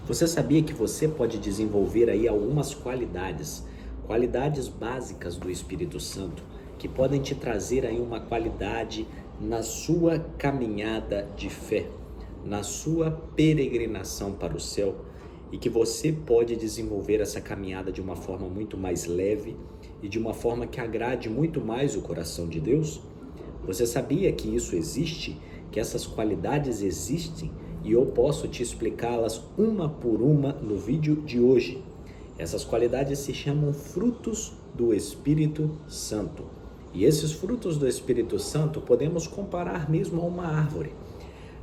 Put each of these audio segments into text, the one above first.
Você sabia que você pode desenvolver aí algumas qualidades básicas do Espírito Santo, que podem te trazer aí uma qualidade na sua caminhada de fé, na sua peregrinação para o céu, e que você pode desenvolver essa caminhada de uma forma muito mais leve e de uma forma que agrade muito mais o coração de Deus? Você sabia que isso existe, que essas qualidades existem e eu posso te explicá-las uma por uma no vídeo de hoje? Essas qualidades se chamam frutos do Espírito Santo. E esses frutos do Espírito Santo podemos comparar mesmo a uma árvore.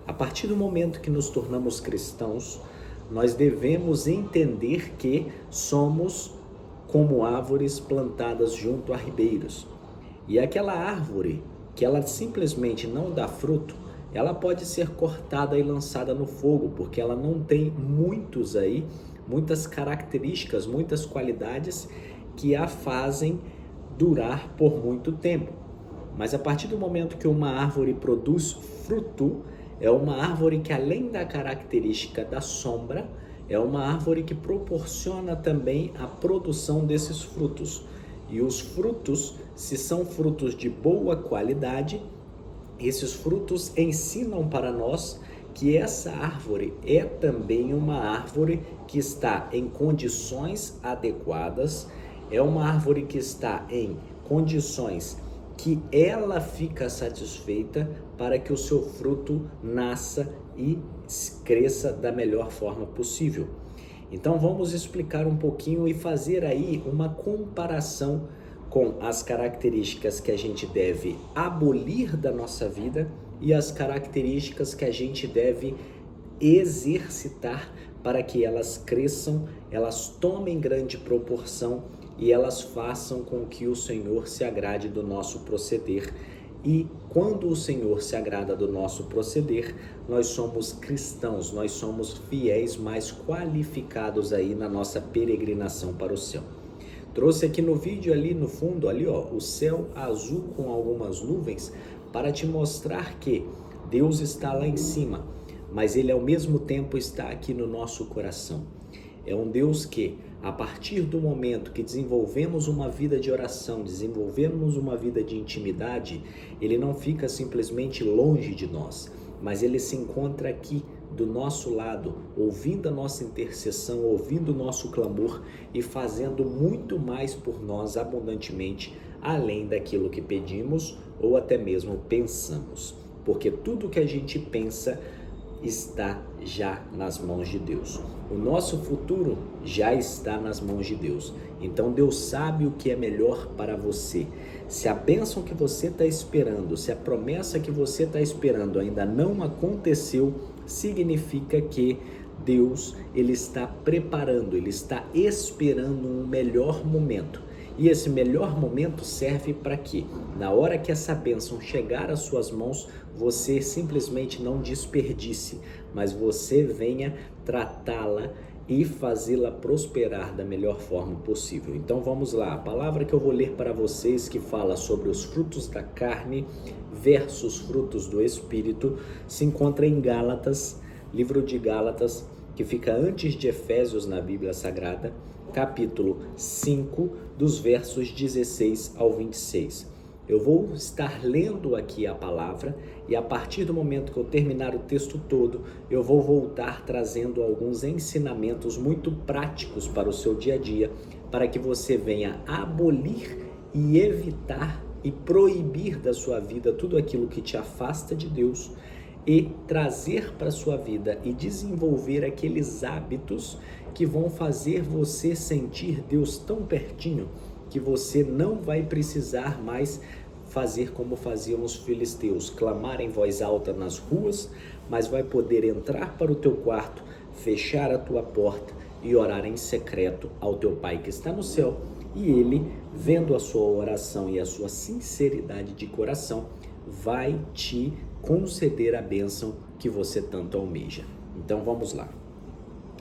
A partir do momento que nos tornamos cristãos, nós devemos entender que somos como árvores plantadas junto a ribeiros. E aquela árvore que ela simplesmente não dá fruto, ela pode ser cortada e lançada no fogo, porque ela não tem muitas características, muitas qualidades que a fazem durar por muito tempo. Mas a partir do momento que uma árvore produz fruto, é uma árvore que, além da característica da sombra, é uma árvore que proporciona também a produção desses frutos. E os frutos, se são frutos de boa qualidade, esses frutos ensinam para nós que essa árvore é também uma árvore que está em condições adequadas, é uma árvore que está em condições que ela fica satisfeita para que o seu fruto nasça e cresça da melhor forma possível. Então vamos explicar um pouquinho e fazer aí uma comparação com as características que a gente deve abolir da nossa vida e as características que a gente deve exercitar para que elas cresçam, elas tomem grande proporção e elas façam com que o Senhor se agrade do nosso proceder. E quando o Senhor se agrada do nosso proceder, nós somos cristãos, nós somos fiéis mais qualificados aí na nossa peregrinação para o céu. Trouxe aqui no vídeo ali no fundo, ali ó, o céu azul com algumas nuvens para te mostrar que Deus está lá em cima, mas Ele ao mesmo tempo está aqui no nosso coração. É um Deus que, a partir do momento que desenvolvemos uma vida de oração, desenvolvemos uma vida de intimidade, Ele não fica simplesmente longe de nós, mas Ele se encontra aqui do nosso lado, ouvindo a nossa intercessão, ouvindo o nosso clamor e fazendo muito mais por nós abundantemente, além daquilo que pedimos ou até mesmo pensamos. Porque tudo que a gente pensa está já nas mãos de Deus. O nosso futuro já está nas mãos de Deus. Então Deus sabe o que é melhor para você. Se a bênção que você está esperando, se a promessa que você está esperando ainda não aconteceu, significa que Deus, Ele está preparando, Ele está esperando um melhor momento. E esse melhor momento serve para que, na hora que essa bênção chegar às suas mãos, você simplesmente não desperdice, mas você venha tratá-la e fazê-la prosperar da melhor forma possível. Então vamos lá, a palavra que eu vou ler para vocês, que fala sobre os frutos da carne versus frutos do Espírito, se encontra em Gálatas, livro de Gálatas, que fica antes de Efésios na Bíblia Sagrada, capítulo 5, dos versos 16 ao 26. Eu vou estar lendo aqui a palavra e a partir do momento que eu terminar o texto todo, eu vou voltar trazendo alguns ensinamentos muito práticos para o seu dia a dia, para que você venha abolir e evitar e proibir da sua vida tudo aquilo que te afasta de Deus e trazer para a sua vida e desenvolver aqueles hábitos que vão fazer você sentir Deus tão pertinho que você não vai precisar mais fazer como faziam os filisteus, clamar em voz alta nas ruas, mas vai poder entrar para o teu quarto, fechar a tua porta e orar em secreto ao teu Pai que está no céu. E Ele, vendo a sua oração e a sua sinceridade de coração, vai te conceder a bênção que você tanto almeja. Então vamos lá.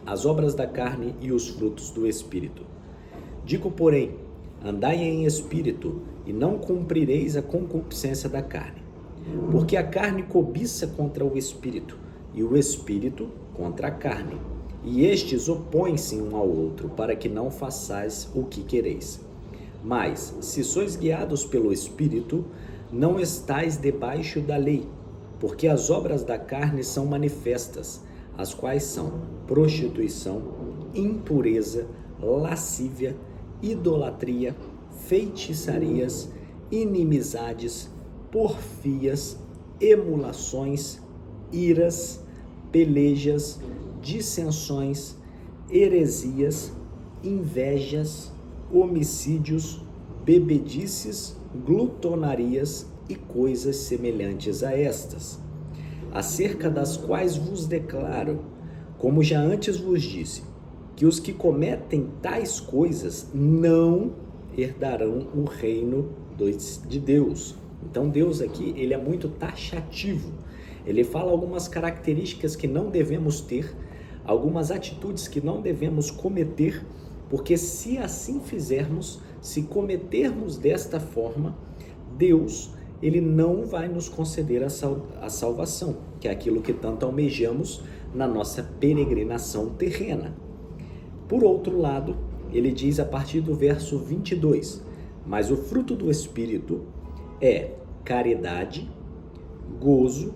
As obras da carne e os frutos do Espírito. Digo, porém, andai em espírito e não cumprireis a concupiscência da carne. Porque a carne cobiça contra o espírito e o espírito contra a carne. e estes opõem-se um ao outro, para que não façais o que quereis. Mas, se sois guiados pelo Espírito, não estais debaixo da lei, porque as obras da carne são manifestas, as quais são prostituição, impureza, lascívia, idolatria, feitiçarias, inimizades, porfias, emulações, iras, pelejas, dissensões, heresias, invejas, homicídios, bebedices, glutonarias e coisas semelhantes a estas, acerca das quais vos declaro, como já antes vos disse, que os que cometem tais coisas não herdarão o reino de Deus. Então Deus aqui, ele é muito taxativo. Ele fala algumas características que não devemos ter, algumas atitudes que não devemos cometer, porque se assim fizermos, se cometermos desta forma, Deus, ele não vai nos conceder a salvação, que é aquilo que tanto almejamos na nossa peregrinação terrena. Por outro lado, ele diz a partir do verso 22, mas o fruto do Espírito é caridade, gozo,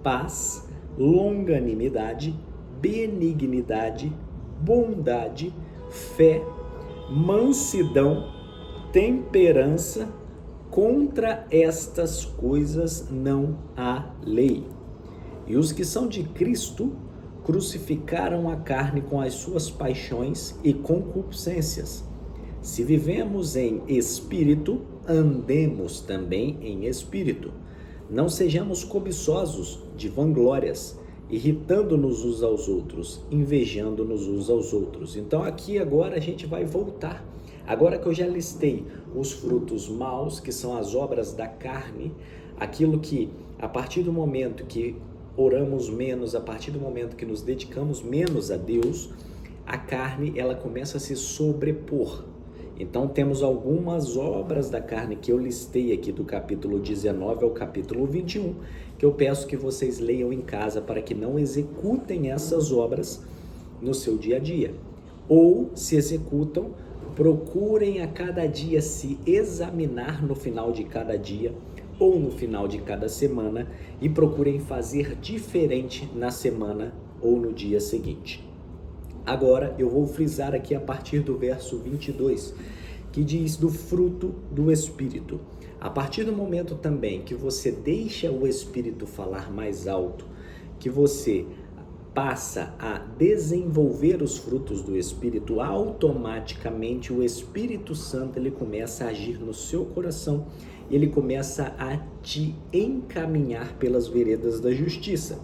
paz, longanimidade, benignidade, bondade, fé, mansidão, temperança. Contra estas coisas não há lei. E os que são de Cristo crucificaram a carne com as suas paixões e concupiscências. Se vivemos em espírito, andemos também em espírito. Não sejamos cobiçosos de vanglórias, irritando-nos uns aos outros, invejando-nos uns aos outros. Então aqui agora a gente vai voltar. Agora que eu já listei os frutos maus, que são as obras da carne, aquilo que a partir do momento que oramos menos, a partir do momento que nos dedicamos menos a Deus, a carne ela começa a se sobrepor. Então temos algumas obras da carne que eu listei aqui do capítulo 19 ao capítulo 21, que eu peço que vocês leiam em casa para que não executem essas obras no seu dia a dia. Ou, se executam, procurem a cada dia se examinar no final de cada dia ou no final de cada semana e procurem fazer diferente na semana ou no dia seguinte. Agora eu vou frisar aqui a partir do verso 22, que diz do fruto do Espírito. A partir do momento também que você deixa o Espírito falar mais alto, que você passa a desenvolver os frutos do Espírito, automaticamente o Espírito Santo ele começa a agir no seu coração e ele começa a te encaminhar pelas veredas da justiça.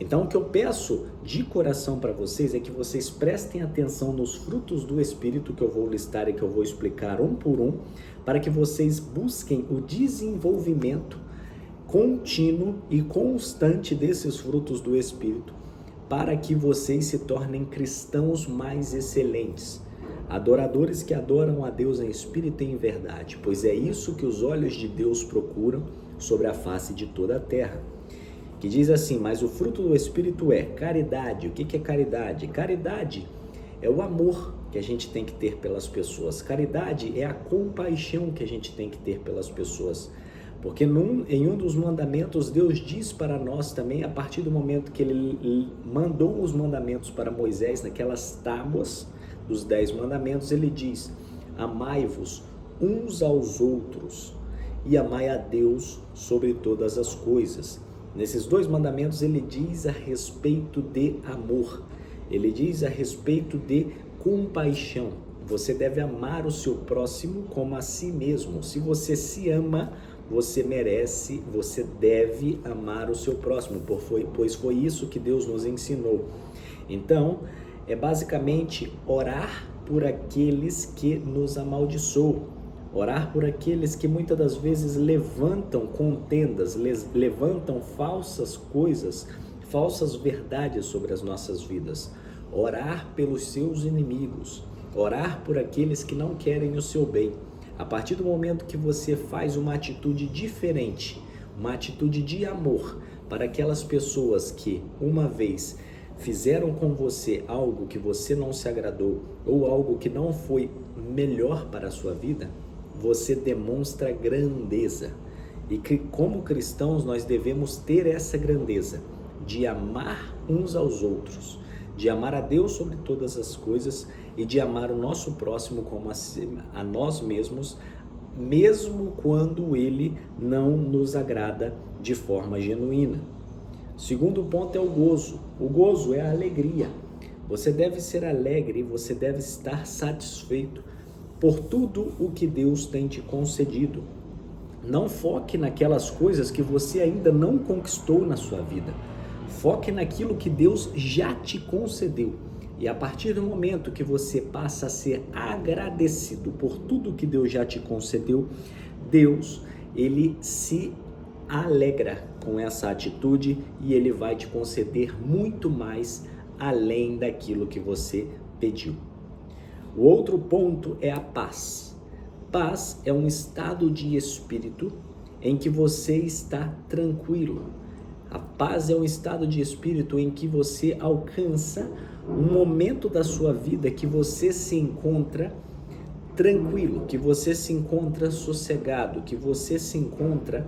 Então o que eu peço de coração para vocês é que vocês prestem atenção nos frutos do Espírito que eu vou listar e que eu vou explicar um por um, para que vocês busquem o desenvolvimento contínuo e constante desses frutos do Espírito, para que vocês se tornem cristãos mais excelentes, adoradores que adoram a Deus em espírito e em verdade, pois é isso que os olhos de Deus procuram sobre a face de toda a terra. Que diz assim, mas o fruto do Espírito é caridade. O que é caridade? Caridade é o amor que a gente tem que ter pelas pessoas. Caridade é a compaixão que a gente tem que ter pelas pessoas. Porque em um dos mandamentos, Deus diz para nós também, a partir do momento que Ele mandou os mandamentos para Moisés, naquelas tábuas dos 10 mandamentos, Ele diz, amai-vos uns aos outros e amai a Deus sobre todas as coisas. Nesses 2 mandamentos, Ele diz a respeito de amor, Ele diz a respeito de compaixão. Você deve amar o seu próximo como a si mesmo. Se você se ama, você merece, você deve amar o seu próximo, pois foi isso que Deus nos ensinou. Então, é basicamente orar por aqueles que nos amaldiçoam, orar por aqueles que muitas das vezes levantam contendas, levantam falsas coisas, falsas verdades sobre as nossas vidas, orar pelos seus inimigos, orar por aqueles que não querem o seu bem. A partir do momento que você faz uma atitude diferente, uma atitude de amor para aquelas pessoas que uma vez fizeram com você algo que você não se agradou ou algo que não foi melhor para a sua vida, você demonstra grandeza. E que, como cristãos, nós devemos ter essa grandeza de amar uns aos outros, de amar a Deus sobre todas as coisas e de amar o nosso próximo como a nós mesmos, mesmo quando ele não nos agrada de forma genuína. Segundo ponto é o gozo. O gozo é a alegria. Você deve ser alegre, você deve estar satisfeito por tudo o que Deus tem te concedido. Não foque naquelas coisas que você ainda não conquistou na sua vida. Foque naquilo que Deus já te concedeu. E a partir do momento que você passa a ser agradecido por tudo que Deus já te concedeu, Deus, ele se alegra com essa atitude e ele vai te conceder muito mais além daquilo que você pediu. O outro ponto é a paz. Paz é um estado de espírito em que você está tranquilo. A paz é um estado de espírito em que você alcança um momento da sua vida que você se encontra tranquilo, que você se encontra sossegado, que você se encontra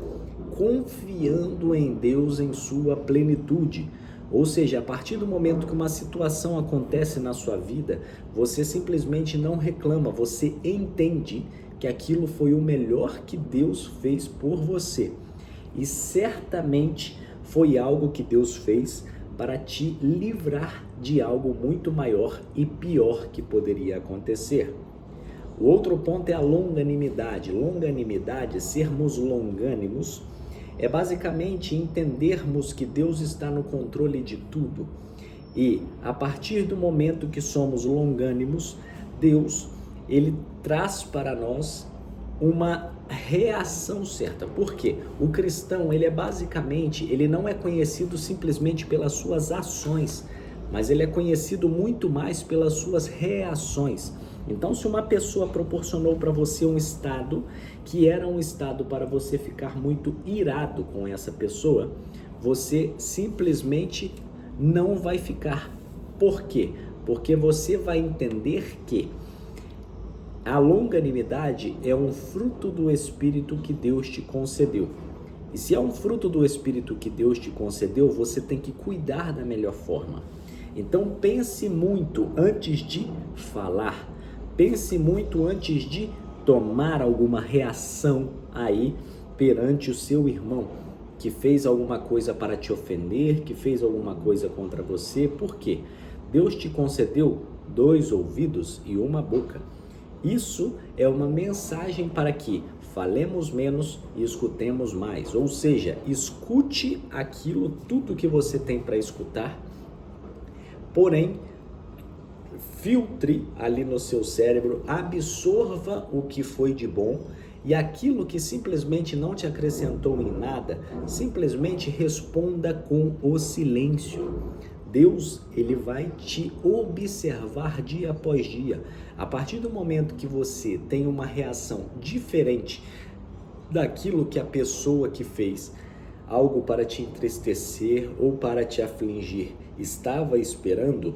confiando em Deus em sua plenitude. Ou seja, a partir do momento que uma situação acontece na sua vida, você simplesmente não reclama, você entende que aquilo foi o melhor que Deus fez por você. E certamente foi algo que Deus fez para te livrar de algo muito maior e pior que poderia acontecer. O outro ponto é a longanimidade. Longanimidade, sermos longânimos, é basicamente entendermos que Deus está no controle de tudo. E a partir do momento que somos longânimos, Deus, ele traz para nós uma reação certa. Por quê? O cristão, ele não é conhecido simplesmente pelas suas ações, mas ele é conhecido muito mais pelas suas reações. Então, se uma pessoa proporcionou para você um estado que era um estado para você ficar muito irado com essa pessoa, você simplesmente não vai ficar. Por quê? Porque você vai entender que a longanimidade é um fruto do Espírito que Deus te concedeu. E se é um fruto do Espírito que Deus te concedeu, você tem que cuidar da melhor forma. Então pense muito antes de falar. Pense muito antes de tomar alguma reação aí perante o seu irmão que fez alguma coisa para te ofender, que fez alguma coisa contra você. Por quê? Deus te concedeu 2 ouvidos e 1 boca. Isso é uma mensagem para que falemos menos e escutemos mais. Ou seja, escute aquilo, tudo que você tem para escutar, porém, filtre ali no seu cérebro, absorva o que foi de bom e aquilo que simplesmente não te acrescentou em nada, simplesmente responda com o silêncio. Deus, ele vai te observar dia após dia. A partir do momento que você tem uma reação diferente daquilo que a pessoa que fez algo para te entristecer ou para te afligir estava esperando,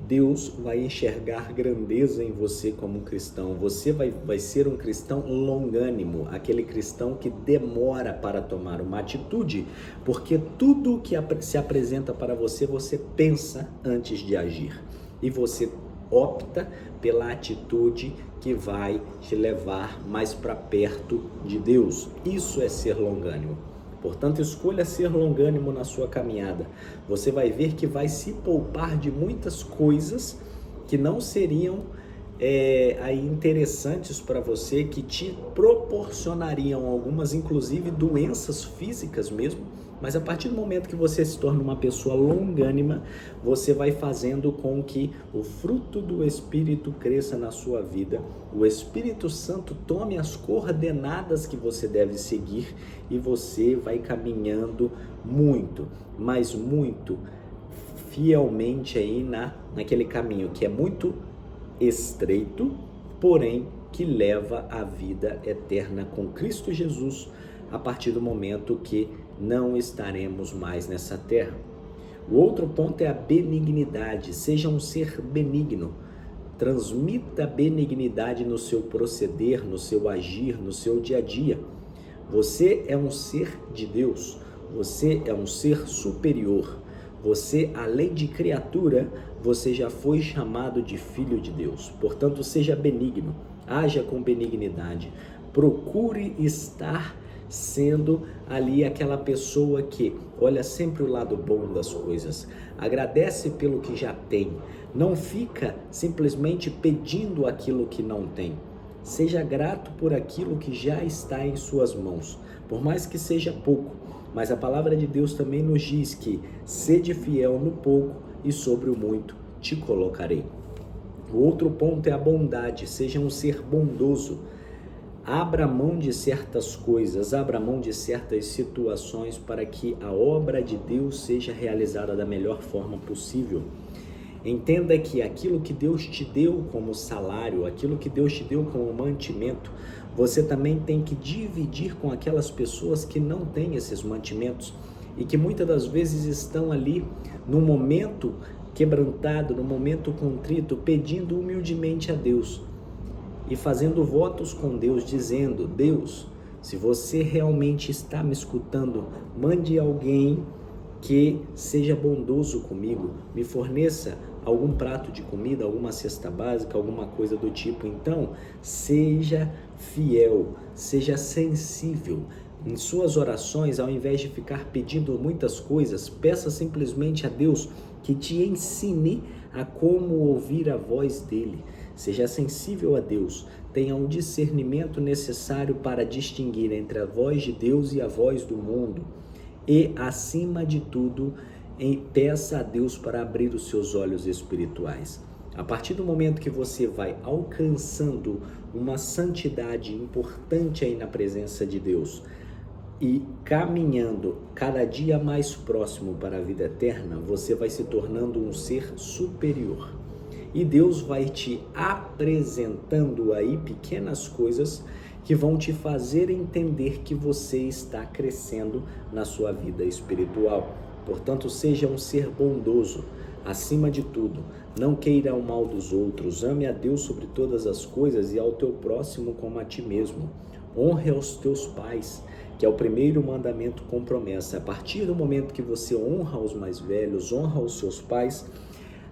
Deus vai enxergar grandeza em você como cristão. Você vai ser um cristão longânimo, aquele cristão que demora para tomar uma atitude, porque tudo que se apresenta para você, você pensa antes de agir. E você opta pela atitude que vai te levar mais para perto de Deus. Isso é ser longânimo. Portanto, escolha ser longânimo na sua caminhada. Você vai ver que vai se poupar de muitas coisas que não seriam aí interessantes para você, que te proporcionariam algumas, inclusive, doenças físicas mesmo. Mas a partir do momento que você se torna uma pessoa longânima, você vai fazendo com que o fruto do Espírito cresça na sua vida. O Espírito Santo tome as coordenadas que você deve seguir e você vai caminhando muito, mas muito fielmente aí naquele caminho que é muito estreito, porém que leva à vida eterna com Cristo Jesus a partir do momento que não estaremos mais nessa terra. O outro ponto é a benignidade. Seja um ser benigno. Transmita benignidade no seu proceder, no seu agir, no seu dia a dia. Você é um ser de Deus. Você é um ser superior. Você, além de criatura, você já foi chamado de filho de Deus. Portanto, seja benigno. Haja com benignidade. Procure estar sendo ali aquela pessoa que olha sempre o lado bom das coisas, agradece pelo que já tem, não fica simplesmente pedindo aquilo que não tem. Seja grato por aquilo que já está em suas mãos, por mais que seja pouco, mas a palavra de Deus também nos diz que sede fiel no pouco e sobre o muito te colocarei. O outro ponto é a bondade. Seja um ser bondoso. Abra mão de certas coisas, abra mão de certas situações para que a obra de Deus seja realizada da melhor forma possível. Entenda que aquilo que Deus te deu como salário, aquilo que Deus te deu como mantimento, você também tem que dividir com aquelas pessoas que não têm esses mantimentos e que muitas das vezes estão ali no momento quebrantado, no momento contrito, pedindo humildemente a Deus e fazendo votos com Deus, dizendo: Deus, se você realmente está me escutando, mande alguém que seja bondoso comigo, me forneça algum prato de comida, alguma cesta básica, alguma coisa do tipo. Então, seja fiel, seja sensível. Em suas orações, ao invés de ficar pedindo muitas coisas, peça simplesmente a Deus que te ensine a como ouvir a voz dele. Seja sensível a Deus, tenha um discernimento necessário para distinguir entre a voz de Deus e a voz do mundo. E, acima de tudo, peça a Deus para abrir os seus olhos espirituais. A partir do momento que você vai alcançando uma santidade importante aí na presença de Deus e caminhando cada dia mais próximo para a vida eterna, você vai se tornando um ser superior. E Deus vai te apresentando aí pequenas coisas que vão te fazer entender que você está crescendo na sua vida espiritual. Portanto, seja um ser bondoso, acima de tudo. Não queira o mal dos outros. Ame a Deus sobre todas as coisas e ao teu próximo como a ti mesmo. Honre aos teus pais, que é o primeiro mandamento com promessa. A partir do momento que você honra os mais velhos, honra os seus pais,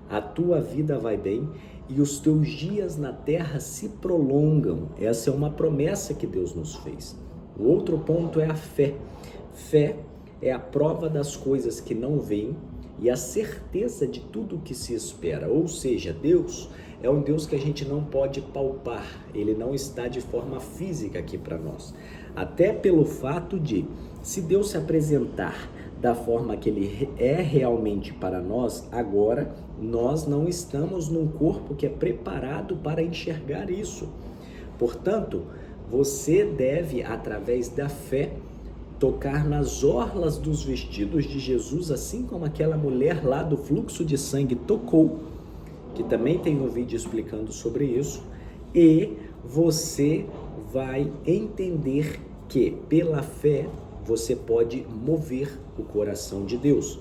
a tua vida vai bem e os teus dias na terra se prolongam. Essa é uma promessa que Deus nos fez. O outro ponto é a fé. Fé é a prova das coisas que não veem e a certeza de tudo que se espera. Ou seja, Deus é um Deus que a gente não pode palpar. Ele não está de forma física aqui para nós. Até pelo fato de, se Deus se apresentar da forma que ele é realmente para nós, agora nós não estamos num corpo que é preparado para enxergar isso. Portanto, você deve, através da fé, tocar nas orlas dos vestidos de Jesus, assim como aquela mulher lá do fluxo de sangue tocou, que também tem um vídeo explicando sobre isso, e você vai entender que pela fé você pode mover o coração de Deus.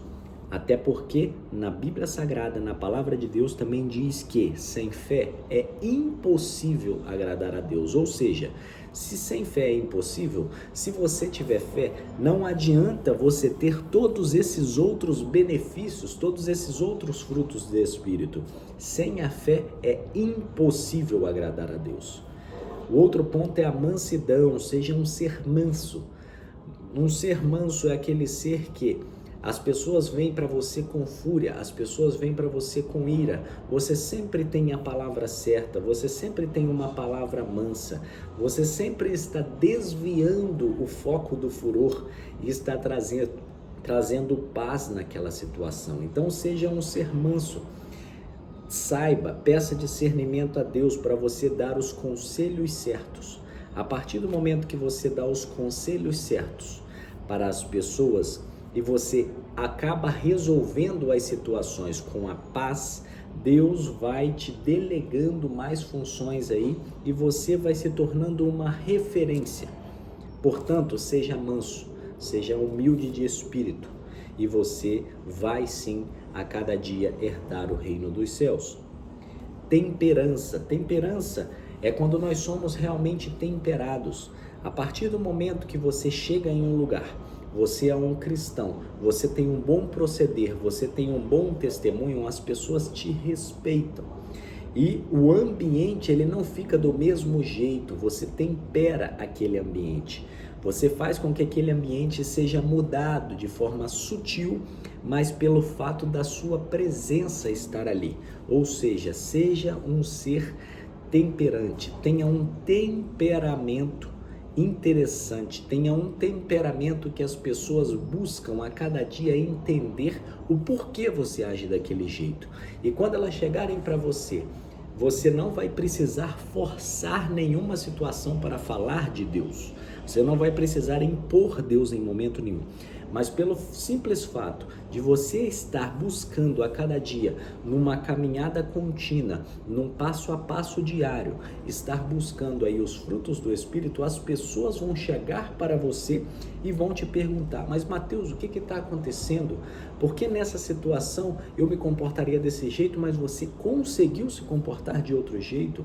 Até porque na Bíblia Sagrada, na Palavra de Deus, também diz que sem fé é impossível agradar a Deus. Ou seja, se sem fé é impossível, se você tiver fé, não adianta você ter todos esses outros benefícios, todos esses outros frutos do Espírito. Sem a fé é impossível agradar a Deus. O outro ponto é a mansidão. Seja um ser manso. Um ser manso é aquele ser que as pessoas vêm para você com fúria, as pessoas vêm para você com ira. Você sempre tem a palavra certa, você sempre tem uma palavra mansa, você sempre está desviando o foco do furor e está trazendo paz naquela situação. Então seja um ser manso. Saiba, peça discernimento a Deus para você dar os conselhos certos. A partir do momento que você dá os conselhos certos para as pessoas e você acaba resolvendo as situações com a paz, Deus vai te delegando mais funções aí e você vai se tornando uma referência. Portanto, seja manso, seja humilde de espírito e você vai sim a cada dia herdar o reino dos céus. Temperança. Temperança é quando nós somos realmente temperados. A partir do momento que você chega em um lugar, você é um cristão, você tem um bom proceder, você tem um bom testemunho, as pessoas te respeitam. E o ambiente, ele não fica do mesmo jeito, você tempera aquele ambiente. Você faz com que aquele ambiente seja mudado de forma sutil, mas pelo fato da sua presença estar ali. Ou seja, seja um ser temperante, tenha um temperamento interessante, tenha um temperamento que as pessoas buscam a cada dia entender o porquê você age daquele jeito. E quando elas chegarem para você, você não vai precisar forçar nenhuma situação para falar de Deus. Você não vai precisar impor Deus em momento nenhum. Mas pelo simples fato de você estar buscando a cada dia, numa caminhada contínua, num passo a passo diário, estar buscando aí os frutos do Espírito, as pessoas vão chegar para você e vão te perguntar: mas Mateus, o que está acontecendo? Por que nessa situação eu me comportaria desse jeito, mas você conseguiu se comportar de outro jeito?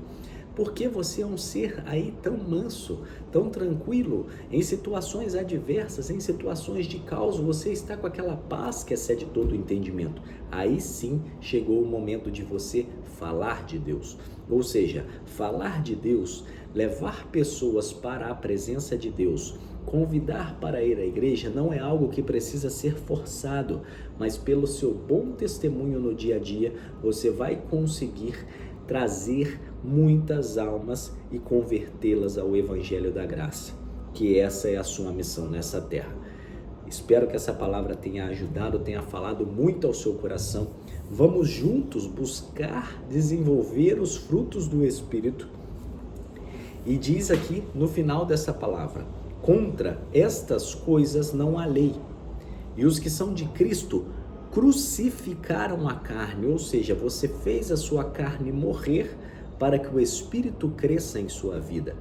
Porque você é um ser aí tão manso, tão tranquilo, em situações adversas, em situações de caos, você está com aquela paz que excede todo o entendimento. Aí sim chegou o momento de você falar de Deus. Ou seja, falar de Deus, levar pessoas para a presença de Deus, convidar para ir à igreja não é algo que precisa ser forçado, mas pelo seu bom testemunho no dia a dia, você vai conseguir trazer muitas almas e convertê-las ao Evangelho da Graça, que essa é a sua missão nessa terra. Espero que essa palavra tenha ajudado, tenha falado muito ao seu coração. Vamos juntos buscar desenvolver os frutos do Espírito. E diz aqui no final dessa palavra: contra estas coisas não há lei. E os que são de Cristo crucificaram a carne, ou seja, você fez a sua carne morrer para que o Espírito cresça em sua vida,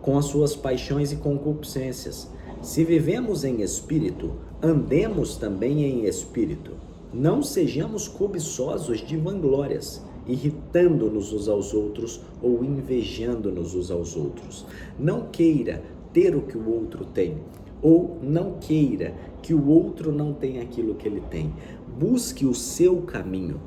com as suas paixões e concupiscências. Se vivemos em Espírito, andemos também em Espírito. Não sejamos cobiçosos de vanglórias, irritando-nos uns aos outros ou invejando-nos uns aos outros. Não queira ter o que o outro tem, ou não queira que o outro não tenha aquilo que ele tem. Busque o seu caminho,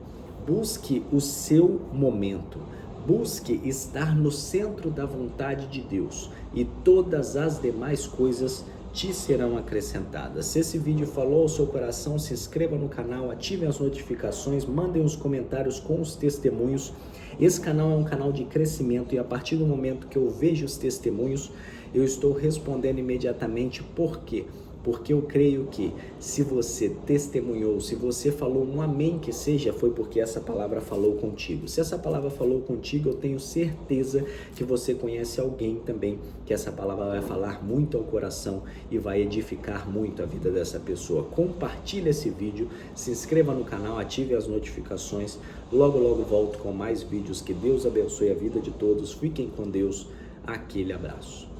busque o seu momento, busque estar no centro da vontade de Deus e todas as demais coisas te serão acrescentadas. Se esse vídeo falou ao seu coração, se inscreva no canal, ative as notificações, mandem os comentários com os testemunhos. Esse canal é um canal de crescimento e a partir do momento que eu vejo os testemunhos, eu estou respondendo imediatamente. Por quê? Porque eu creio que se você testemunhou, se você falou um amém que seja, foi porque essa palavra falou contigo. Se essa palavra falou contigo, eu tenho certeza que você conhece alguém também que essa palavra vai falar muito ao coração e vai edificar muito a vida dessa pessoa. Compartilhe esse vídeo, se inscreva no canal, ative as notificações. Logo, logo volto com mais vídeos. Que Deus abençoe a vida de todos. Fiquem com Deus. Aquele abraço.